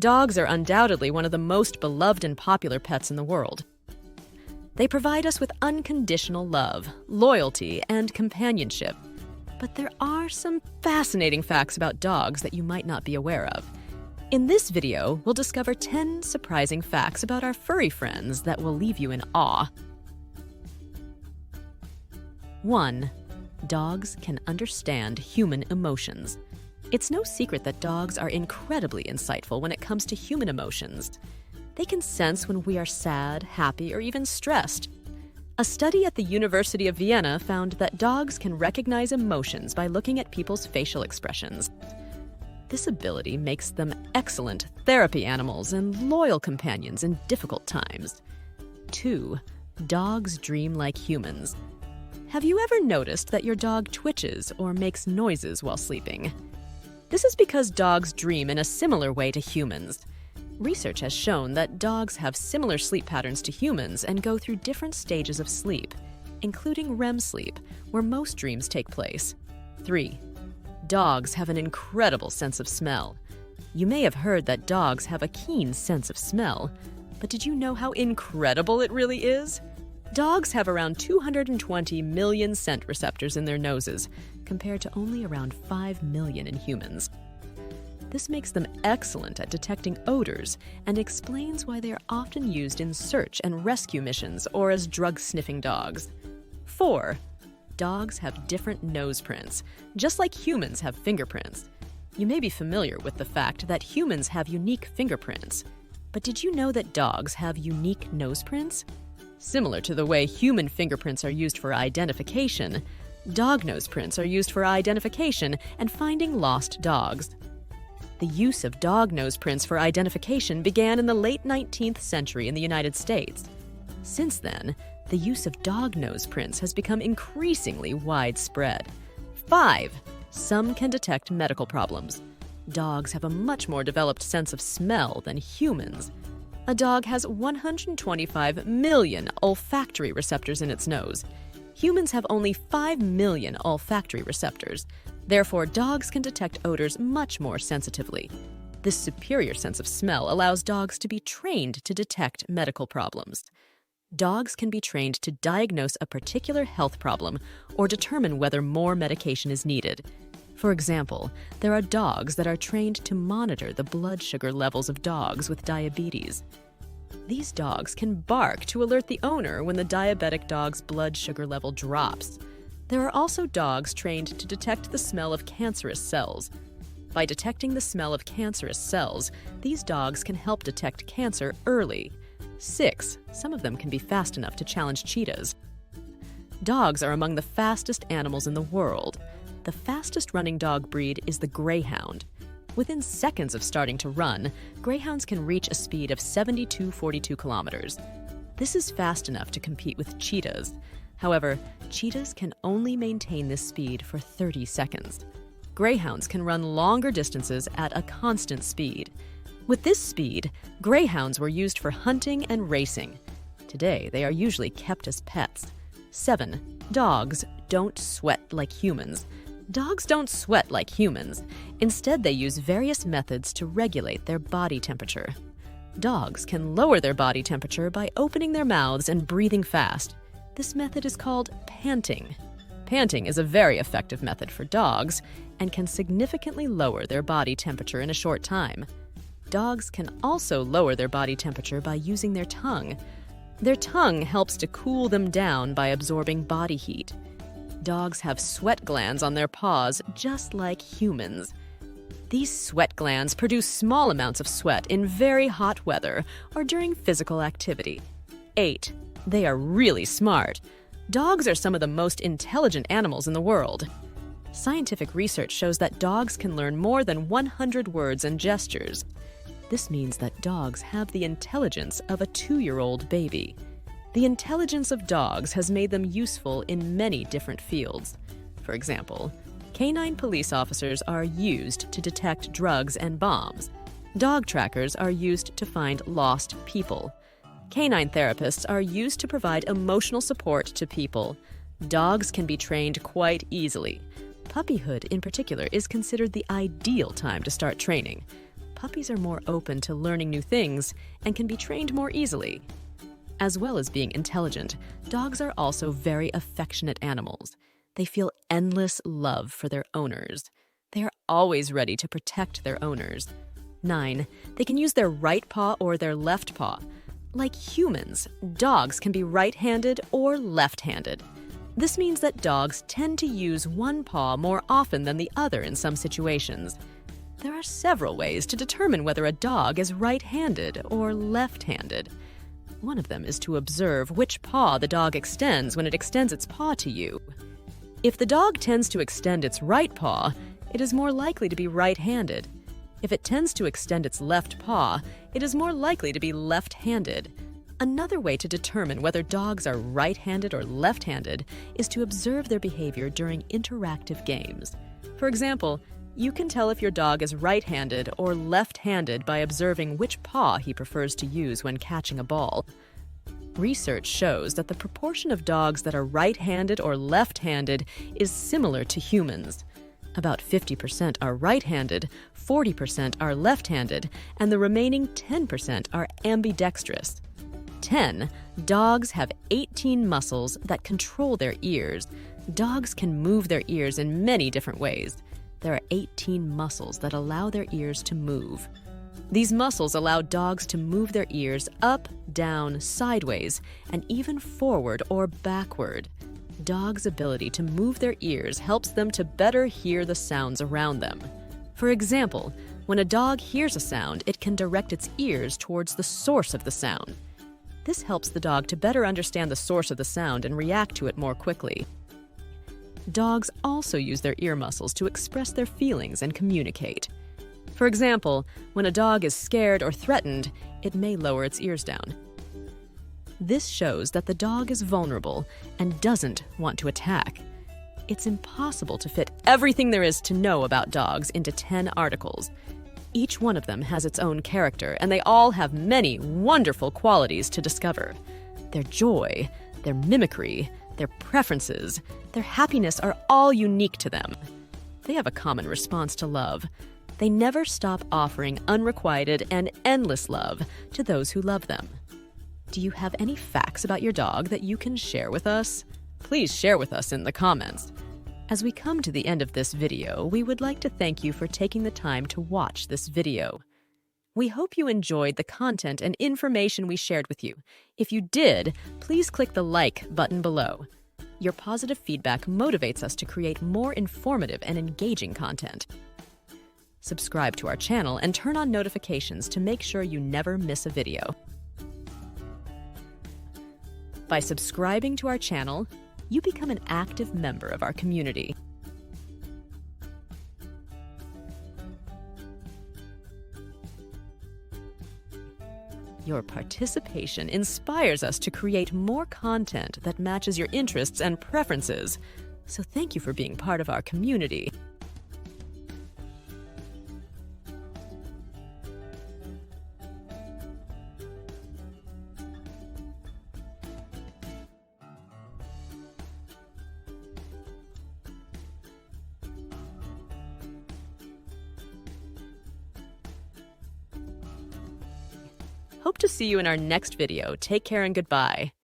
Dogs are undoubtedly one of the most beloved and popular pets in the world. They provide us with unconditional love, loyalty, and companionship. But there are some fascinating facts about dogs that you might not be aware of. In this video, we'll discover 10 surprising facts about our furry friends that will leave you in awe. 1. Dogs can understand human emotions. It's no secret that dogs are incredibly insightful when it comes to human emotions. They can sense when we are sad, happy, or even stressed. A study at the University of Vienna found that dogs can recognize emotions by looking at people's facial expressions. This ability makes them excellent therapy animals and loyal companions in difficult times. 2. Dogs dream like humans. Have you ever noticed that your dog twitches or makes noises while sleeping? This is because dogs dream in a similar way to humans. Research has shown that dogs have similar sleep patterns to humans and go through different stages of sleep, including REM sleep, where most dreams take place. 3. Dogs have an incredible sense of smell. You may have heard that dogs have a keen sense of smell, but did you know how incredible it really is? Dogs have around 220 million scent receptors in their noses, compared to only around 5 million in humans. This makes them excellent at detecting odors and explains why they are often used in search and rescue missions or as drug-sniffing dogs. 4. Dogs have different nose prints, just like humans have fingerprints. You may be familiar with the fact that humans have unique fingerprints, but did you know that dogs have unique nose prints? Similar to the way human fingerprints are used for identification, dog nose prints are used for identification and finding lost dogs. The use of dog nose prints for identification began in the late 19th century in the United States. Since then, the use of dog nose prints has become increasingly widespread. 5. Some can detect medical problems. Dogs have a much more developed sense of smell than humans. A dog has 125 million olfactory receptors in its nose. Humans have only 5 million olfactory receptors. Therefore, dogs can detect odors much more sensitively. This superior sense of smell allows dogs to be trained to detect medical problems. Dogs can be trained to diagnose a particular health problem or determine whether more medication is needed. For example, there are dogs that are trained to monitor the blood sugar levels of dogs with diabetes. These dogs can bark to alert the owner when the diabetic dog's blood sugar level drops. There are also dogs trained to detect the smell of cancerous cells. By detecting the smell of cancerous cells, these dogs can help detect cancer early. 6. Some of them can be fast enough to challenge cheetahs. Dogs are among the fastest animals in the world. The fastest running dog breed is the greyhound. Within seconds of starting to run, greyhounds can reach a speed of 72-42 kilometers. This is fast enough to compete with cheetahs. However, cheetahs can only maintain this speed for 30 seconds. Greyhounds can run longer distances at a constant speed. With this speed, greyhounds were used for hunting and racing. Today, they are usually kept as pets. 7. Dogs don't sweat like humans. Dogs don't sweat like humans. Instead, they use various methods to regulate their body temperature. Dogs can lower their body temperature by opening their mouths and breathing fast. This method is called panting. Panting is a very effective method for dogs and can significantly lower their body temperature in a short time. Dogs can also lower their body temperature by using their tongue. Their tongue helps to cool them down by absorbing body heat. Dogs have sweat glands on their paws just like humans. These sweat glands produce small amounts of sweat in very hot weather or during physical activity. 8. They are really smart. Dogs are some of the most intelligent animals in the world. Scientific research shows that dogs can learn more than 100 words and gestures. This means that dogs have the intelligence of a 2-year-old baby. The intelligence of dogs has made them useful in many different fields. For example, canine police officers are used to detect drugs and bombs. Dog trackers are used to find lost people. Canine therapists are used to provide emotional support to people. Dogs can be trained quite easily. Puppyhood, in particular, is considered the ideal time to start training. puppies are more open to learning new things and can be trained more easily. As well as being intelligent, dogs are also very affectionate animals. They feel endless love for their owners. They are always ready to protect their owners. 9. They can use their right paw or their left paw. Like humans, dogs can be right-handed or left-handed. This means that dogs tend to use one paw more often than the other in some situations. There are several ways to determine whether a dog is right-handed or left-handed. One of them is to observe which paw the dog extends when it extends its paw to you. If the dog tends to extend its right paw, it is more likely to be right-handed. If it tends to extend its left paw, it is more likely to be left-handed. Another way to determine whether dogs are right-handed or left-handed is to observe their behavior during interactive games. For example, you can tell if your dog is right-handed or left-handed by observing which paw he prefers to use when catching a ball. Research shows that the proportion of dogs that are right-handed or left-handed is similar to humans. About 50% are right-handed, 40% are left-handed, and the remaining 10% are ambidextrous. 10. Dogs have 18 muscles that control their ears. Dogs can move their ears in many different ways. There are 18 muscles that allow their ears to move. These muscles allow dogs to move their ears up, down, sideways, and even forward or backward. Dogs' ability to move their ears helps them to better hear the sounds around them. For example, when a dog hears a sound, it can direct its ears towards the source of the sound. This helps the dog to better understand the source of the sound and react to it more quickly. Dogs also use their ear muscles to express their feelings and communicate. For example, when a dog is scared or threatened, it may lower its ears down. This shows that the dog is vulnerable and doesn't want to attack. It's impossible to fit everything there is to know about dogs into 10 articles. Each one of them has its own character, and they all have many wonderful qualities to discover. Their joy, their mimicry, their preferences, their happiness are all unique to them. They have a common response to love. They never stop offering unrequited and endless love to those who love them. Do you have any facts about your dog that you can share with us? Please share with us in the comments. As we come to the end of this video, we would like to thank you for taking the time to watch this video. We hope you enjoyed the content and information we shared with you. If you did, please click the like button below. Your positive feedback motivates us to create more informative and engaging content. Subscribe to our channel and turn on notifications to make sure you never miss a video. By subscribing to our channel, you become an active member of our community. Your participation inspires us to create more content that matches your interests and preferences. So thank you for being part of our community. Hope to see you in our next video. Take care and goodbye.